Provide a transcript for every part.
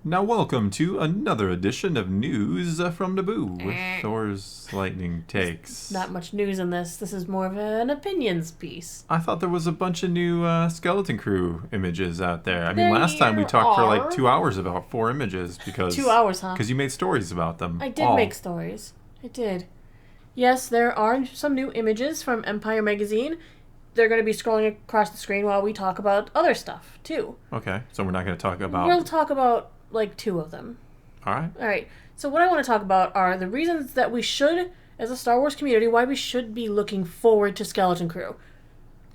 Now welcome to another edition of News from Naboo with Thor's lightning takes. Not much news in this. This is more of an opinions piece. I thought there was a bunch of new Skeleton Crew images out there. I mean, There last time we talked for like are. 2 hours about 4 images because 2 hours, huh? Because you made stories about them. I did make stories. I did. Yes, there are some new images from Empire Magazine. They're going to be scrolling across the screen while we talk about other stuff, too. Okay, so we're not going to talk about. We'll talk about, like, 2 of them. All right. All right. So what I want to talk about are the reasons that we should, as a Star Wars community, why we should be looking forward to Skeleton Crew.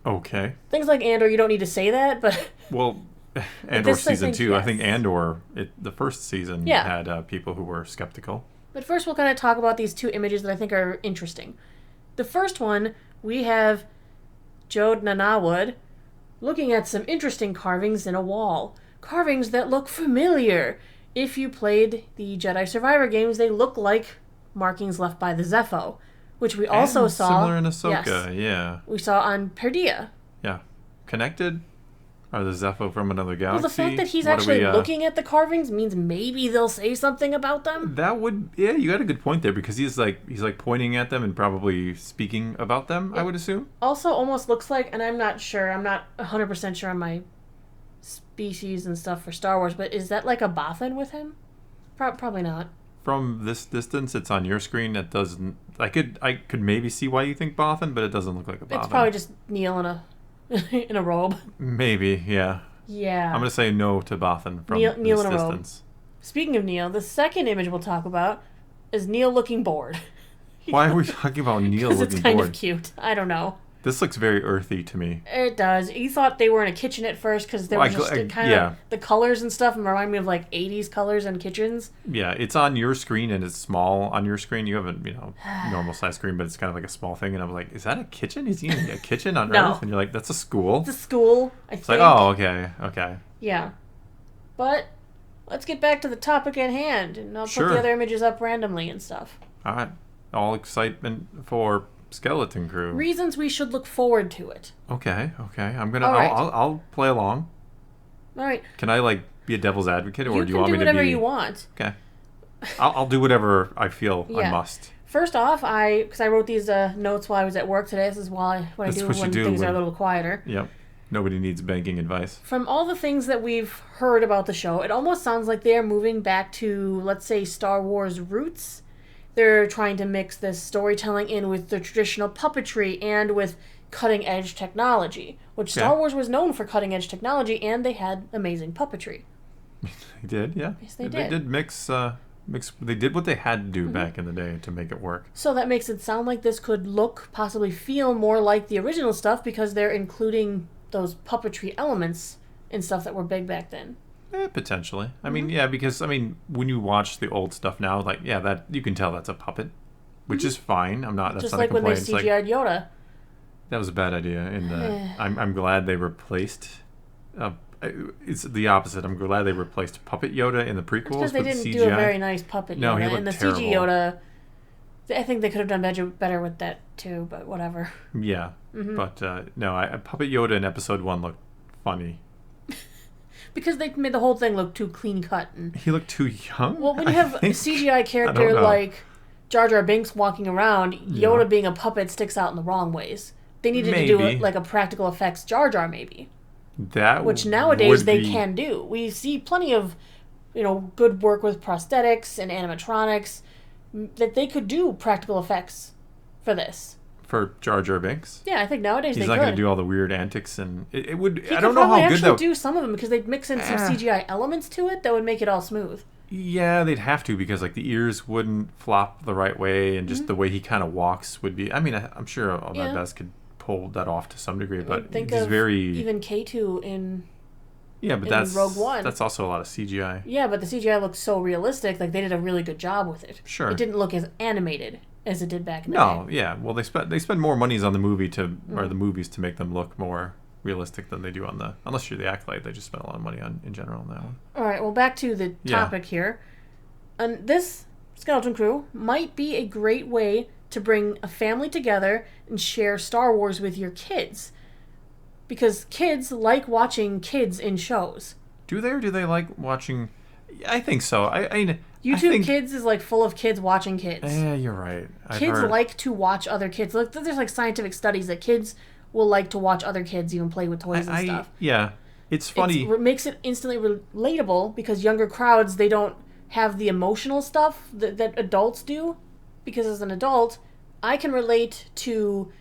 Okay. Things like Andor, you don't need to say that, but... Well, Andor this, season 2, yes. I think Andor, the first season, had people who were skeptical. But first we'll kind of talk about these 2 images that I think are interesting. The first one, we have Jode Nanawood looking at some interesting carvings in a wall. Carvings that look familiar. If you played the Jedi Survivor games, they look like markings left by the Zepho, which we also And saw... similar in Ahsoka, yes, yeah. we saw on Perdia. Yeah. Connected? Are the Zepho from another galaxy? Well, the fact that he's What are actually we, looking at the carvings means maybe they'll say something about them. That would, yeah, you got a good point there because he's like pointing at them and probably speaking about them, I would assume. Also almost looks like, and I'm not 100% sure on my species and stuff for Star Wars, but is that like a Bothan with him? Probably not. From this distance, it's on your screen. It doesn't. I could maybe see why you think Bothan, but it doesn't look like a Bothan. It's probably just Neil in a in a robe. Maybe, yeah. Yeah. I'm gonna say no to Bothan from Neil this in a robe. distance. Speaking of Neil, the second image we'll talk about is Neil looking bored. Why are we talking about Neil Because looking it's kind bored? of cute. I don't know. This looks very earthy to me. It does. You thought they were in a kitchen at first because there was just kind of the colors and stuff remind me of like 80s colors and kitchens. Yeah, it's on your screen and it's small on your screen. You have a normal size screen, but it's kind of like a small thing. And I was like, is that a kitchen? Is he in a kitchen on No. Earth? And you're like, that's a school. It's a school, I It's think. like, oh, okay. Yeah. But let's get back to the topic at hand. And I'll Sure. put the other images up randomly and stuff. All right. All excitement for Skeleton Crew. Reasons we should look forward to it. Okay. I'm gonna. All right. I'll play along. All right. Can I like be a devil's advocate, or You do you can want do me to whatever be? you want. Okay. I'll do whatever I feel I Yeah. must. First off, because I wrote these notes while I was at work today. This is what I That's do what you when do things are a when- little quieter. Yep. Nobody needs banking advice. From all the things that we've heard about the show, it almost sounds like they are moving back to, let's say, Star Wars roots. They're trying to mix this storytelling in with the traditional puppetry and with cutting-edge technology, which Star Yeah. Wars was known for cutting-edge technology, and they had amazing puppetry. They did, yeah. Yes, they They did. did mix. They did what they had to Mm-hmm. do back in the day to make it work. So that makes it sound like this could look, possibly feel more like the original stuff because they're including those puppetry elements in stuff that were big back then. Potentially. I Mm-hmm. mean, yeah, because when you watch the old stuff now, like, yeah, that you can tell that's a puppet, which is fine. I'm not. That's Just not like a when they complaint. It's CGI'd Yoda. that was a bad idea. I'm glad they replaced. It's the opposite. I'm glad they replaced Puppet Yoda in the prequels Because they with didn't CGI. do a very nice puppet Yoda. No, he and the looked CG terrible. Yoda, I think they could have done better with that too, but whatever. Yeah, Mm-hmm. but no, Puppet Yoda in Episode 1 looked funny. Because they made the whole thing look too clean cut. And He looked too young. well, when you have a CGI character know. like Jar Jar Binks walking around, Yoda Yeah. being a puppet sticks out in the wrong ways. They needed to do it like a practical effects Jar Jar maybe, That which nowadays would they be- can do. We see plenty of, good work with prosthetics and animatronics that they could do practical effects for this. for Jar Jar Binks. Yeah, I think nowadays He's they not could. going to do all the weird antics, and it would. He I could don't know probably how good actually that. do some of them because they'd mix in some CGI elements to it that would make it all smooth. Yeah, they'd have to because like the ears wouldn't flop the right way, and just the way he kind of walks would be. I mean, I'm sure all Mm-hmm. Yeah. that best could pull that off to some degree, but Think he's of very. even K2 in Yeah, but in that's Rogue One. That's also a lot of CGI. Yeah, but the CGI looks so realistic. Like they did a really good job with it. Sure. It didn't look as animated as it did back in the No, day. yeah. Well, they spend more monies on the movie Mm. or the movies to make them look more realistic than they do on the. Unless you're the Acolyte, they just spend a lot of money on in general on that one. All right. Well, back to the Yeah. topic here. And this Skeleton Crew might be a great way to bring a family together and share Star Wars with your kids, because kids like watching kids in shows. Do they or do they like watching? I think so. I YouTube think, Kids is like full of kids watching kids. Yeah, you're right. Kids like to watch other kids. Look, there's like scientific studies that kids will like to watch other kids even play with toys and stuff. Yeah, it's funny. It makes it instantly relatable because younger crowds, they don't have the emotional stuff that adults do. Because as an adult, I can relate to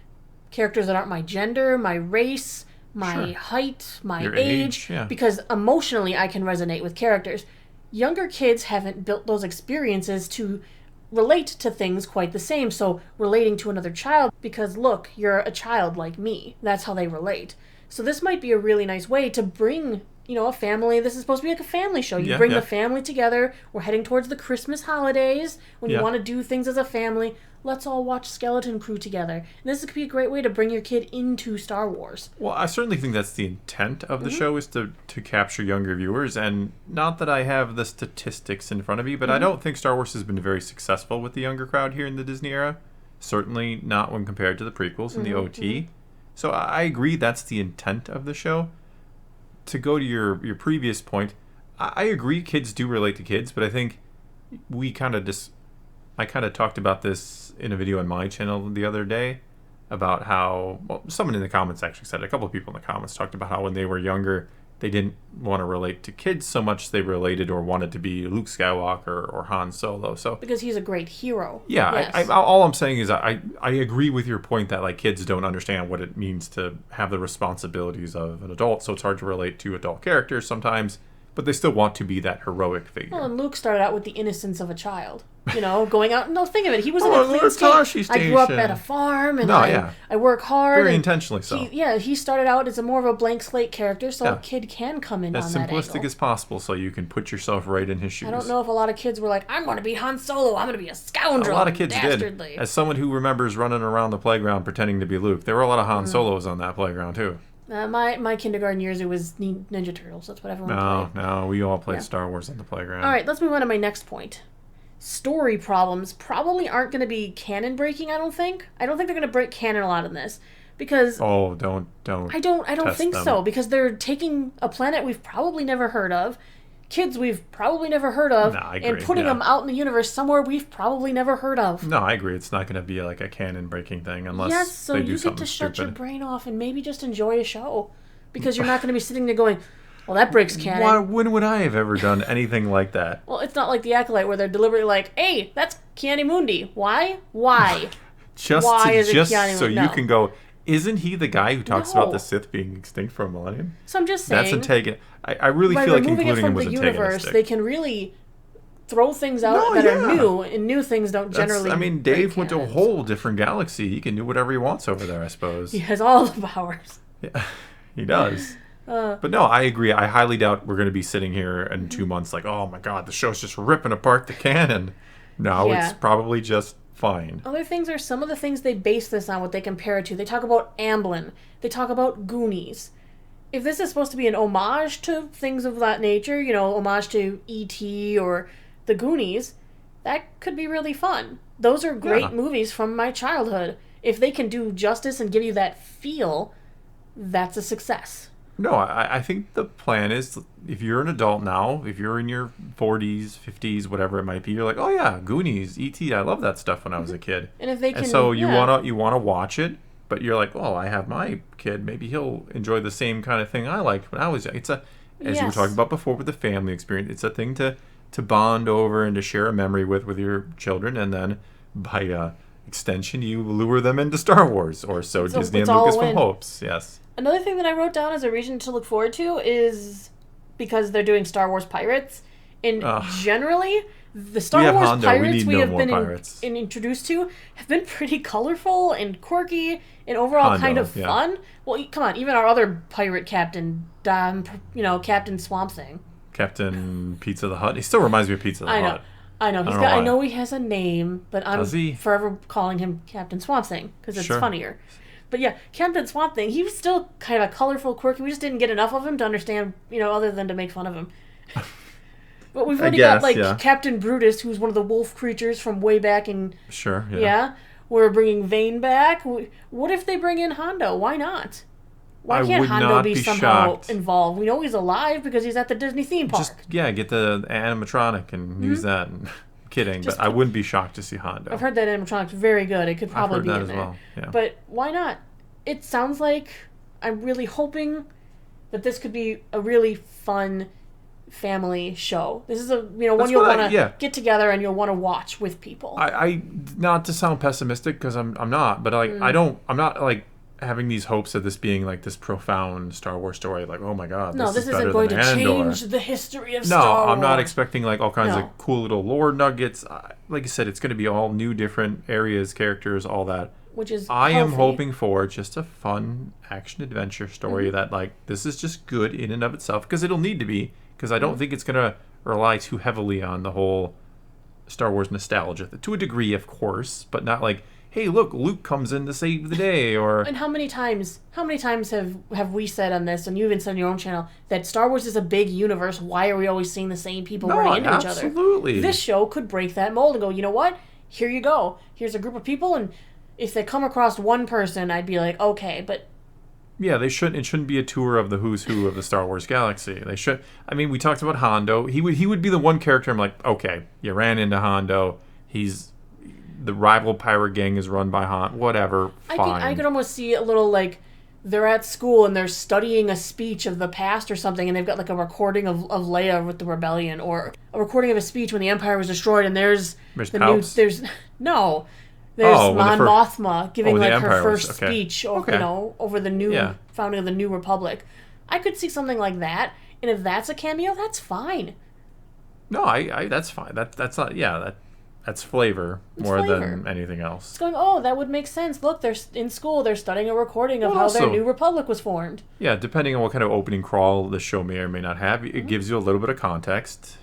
characters that aren't my gender, my race, my height, my Your age, yeah. because emotionally I can resonate with characters. Younger kids haven't built those experiences to relate to things quite the same. So relating to another child, because look, you're a child like me. That's how they relate. So this might be a really nice way to bring, a family. This is supposed to be like a family show. You bring the family together. We're heading towards the Christmas holidays. When you want to do things as a family, let's all watch Skeleton Crew together. And this could be a great way to bring your kid into Star Wars. Well, I certainly think that's the intent of the show, is to capture younger viewers. And not that I have the statistics in front of me, but I don't think Star Wars has been very successful with the younger crowd here in the Disney era. Certainly not when compared to the prequels and the OT. So I agree that's the intent of the show. To go to your previous point, I agree kids do relate to kids, but I think I kind of talked about this in a video on my channel the other day about how, someone in the comments actually said, a couple of people in the comments talked about how when they were younger, they didn't want to relate to kids so much, they related or wanted to be Luke Skywalker or Han Solo. So because he's a great hero. Yeah, yes. all I'm saying is I agree with your point that like kids don't understand what it means to have the responsibilities of an adult, so it's hard to relate to adult characters sometimes, but they still want to be that heroic figure. Well, and Luke started out with the innocence of a child. Going out. No, think of it. He was in a clean state. I grew up at a farm, and I work hard. Very intentionally so. He started out as more of a blank slate character, so a kid can come in as on that angle. As simplistic as possible, so you can put yourself right in his shoes. I don't know if a lot of kids were like, I'm going to be Han Solo. I'm going to be a scoundrel. A lot of kids dastardly. did. As someone who remembers running around the playground pretending to be Luke, there were a lot of Han Solos on that playground, too. My kindergarten years, it was Ninja Turtles. That's what everyone played. No, we all played Star Wars on the playground. All right, let's move on to my next point. Story problems probably aren't going to be canon breaking, I don't think. I don't think they're going to break canon a lot in this. Because don't I don't think so, because they're taking a planet we've probably never heard of, kids we've probably never heard of, and putting them out in the universe somewhere we've probably never heard of. No, I agree. It's not going to be like a canon breaking thing unless they do something stupid. Yes, so you get to shut your brain off and maybe just enjoy a show, because you're not going to be sitting there going, well, that breaks canon. When would I have ever done anything like that? Well, it's not like The Acolyte where they're deliberately like, hey, that's Kiani-Mundi. Why? Why? just so you can go, isn't he the guy who talks about the Sith being extinct for a millennium? So I'm just saying. That's antagonistic. I really feel like including him was antagonistic. Universe, they can really throw things out that are new, and new things don't generally. Dave went to a whole different galaxy. He can do whatever he wants over there, I suppose. He has all the powers. Yeah, he does. But no, I agree. I highly doubt we're going to be sitting here in 2 months like, oh my god, the show's just ripping apart the canon. No, it's probably just fine. Other things are some of the things they base this on, what they compare it to. They talk about Amblin. They talk about Goonies. If this is supposed to be an homage to things of that nature, homage to E.T. or the Goonies, that could be really fun. Those are great movies from my childhood. If they can do justice and give you that feel, that's a success. No, I think the plan is, if you're an adult now, if you're in your 40s, 50s, whatever it might be, you're like, oh yeah, Goonies, E.T., I love that stuff when I was a kid. And if they can, so you wanna watch it, but you're like, oh, I have my kid, maybe he'll enjoy the same kind of thing I liked when I was young. As you were talking about before with the family experience, it's a thing to bond over and to share a memory with your children, and then by extension, you lure them into Star Wars, or so Disney and Lucasfilm hopes. Yes. Another thing that I wrote down as a reason to look forward to is because they're doing Star Wars Pirates. And generally, the Star Wars Pirates we have been introduced to have been pretty colorful and quirky and overall kind of fun. Well, come on, even our other pirate captain, Captain Swamp Thing. Captain Pizza the Hut. He still reminds me of Pizza the Hut. I know. I know he has a name, but I'm forever calling him Captain Swamp Thing because it's funnier. But yeah, Captain Swamp Thing, he was still kind of colorful, quirky. We just didn't get enough of him to understand, other than to make fun of him. But we've already got, Captain Brutus, who's one of the wolf creatures from way back in... Sure, yeah. We're bringing Vane back. What if they bring in Hondo? Why not? Why I can't would Hondo not be be somehow shocked. involved? We know he's alive because he's at the Disney theme park. Just get the animatronic and use that. And, kidding, Just but I wouldn't be shocked to see Hondo. I've heard that animatronic's very good. It could probably be that in as there. well. Yeah. But why not? It sounds like I'm really hoping that this could be a really fun family show. This is one you'll want to get together and you'll want to watch with people. I not to sound pessimistic because I'm not, but like I'm not like having these hopes of this being like this profound Star Wars story. Like, oh my god, no, this isn't going to change the history of Star Wars. No, I'm not expecting like all kinds of cool little lore nuggets. Like I said, it's going to be all new, different areas, characters, all that. Which is I healthy. am hoping for just a fun action adventure story that like this is just good in and of itself because it'll need to be because I don't think it's going to rely too heavily on the whole Star Wars nostalgia to a degree, of course, but not like, hey, look, Luke comes in to save the day, or... And how many times have we said on this, and you even said on your own channel, that Star Wars is a big universe, why are we always seeing the same people running into each other? Absolutely. This show could break that mold and go, you know what? Here you go. Here's a group of people, and if they come across one person, I'd be like, okay, but... Yeah, it shouldn't be a tour of the who's who of the Star Wars galaxy. They should... I mean, we talked about Hondo. He would be the one character I'm like, okay, you ran into Hondo. He's... The rival pirate gang is run by Han. Whatever, fine. I could almost see a little, like, they're at school and they're studying a speech of the past or something, and they've got, like, a recording of Leia with the rebellion, or a recording of a speech when the Empire was destroyed, and there's There's the Palps? new... There's Mon Mothma giving, like, her first okay. speech, over the new founding of the New Republic. I could see something like that, and if that's a cameo, that's fine. No, I that's fine. That's not... Yeah, that's flavor more than anything else. It's going, that would make sense. Look, they're in school. They're studying a recording of how their new republic was formed. Yeah, depending on what kind of opening crawl the show may or may not have, it gives you a little bit of context.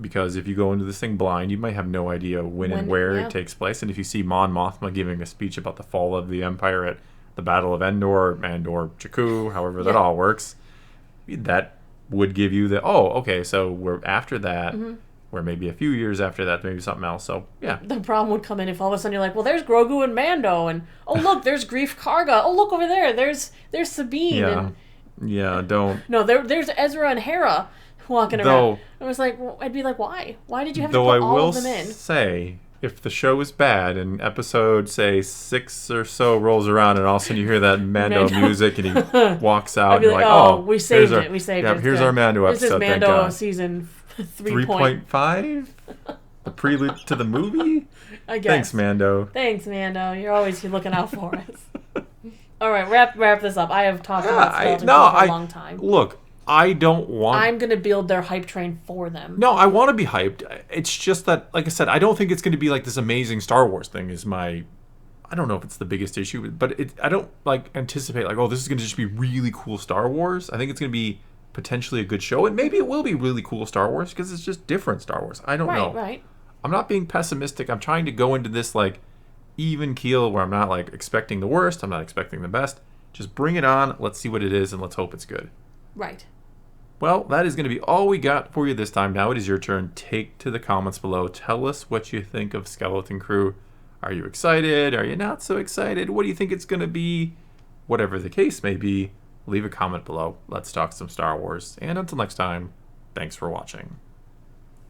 Because if you go into this thing blind, you might have no idea when and where it takes place. And if you see Mon Mothma giving a speech about the fall of the Empire at the Battle of Endor, Jakku, however that all works, that would give you so we're after that... Or maybe a few years after that, maybe something else. So, yeah. The problem would come in if all of a sudden you're like, well, there's Grogu and Mando, and, oh, look, there's Greef Karga. Oh, look over there. There's Sabine. Yeah. Yeah, don't. No, there's Ezra and Hera walking around. I was like, I'd be like, why? Why did you have to put all of them in? Though I will say, if the show is bad and episode, say, 6 or so rolls around and all of a sudden you hear that Mando music and he walks out and you're like, we saved it. We saved it. Here's our Mando episode. This is Mando season 3.5? The prelude to the movie? I guess. Thanks, Mando. You're always looking out for us. All right, wrap this up. I have talked about Skeleton Crew for a long time. Look, I don't want... I'm going to build their hype train for them. No, I want to be hyped. It's just that, like I said, I don't think it's going to be like this amazing Star Wars thing is my... I don't know if it's the biggest issue, but I don't anticipate this is going to just be really cool Star Wars. I think it's going to be potentially a good show, and maybe it will be really cool Star Wars because it's just different Star Wars. I don't know. Right. I'm not being pessimistic. I'm trying to go into this even keel where I'm not expecting the worst. I'm not expecting the best. Just bring it on. Let's see what it is, and let's hope it's good. Right. Well, that is going to be all we got for you this time. Now it is your turn. Take to the comments below. Tell us what you think of Skeleton Crew. Are you excited? Are you not so excited? What do you think it's going to be? Whatever the case may be, leave a comment below. Let's talk some Star Wars. And until next time, thanks for watching.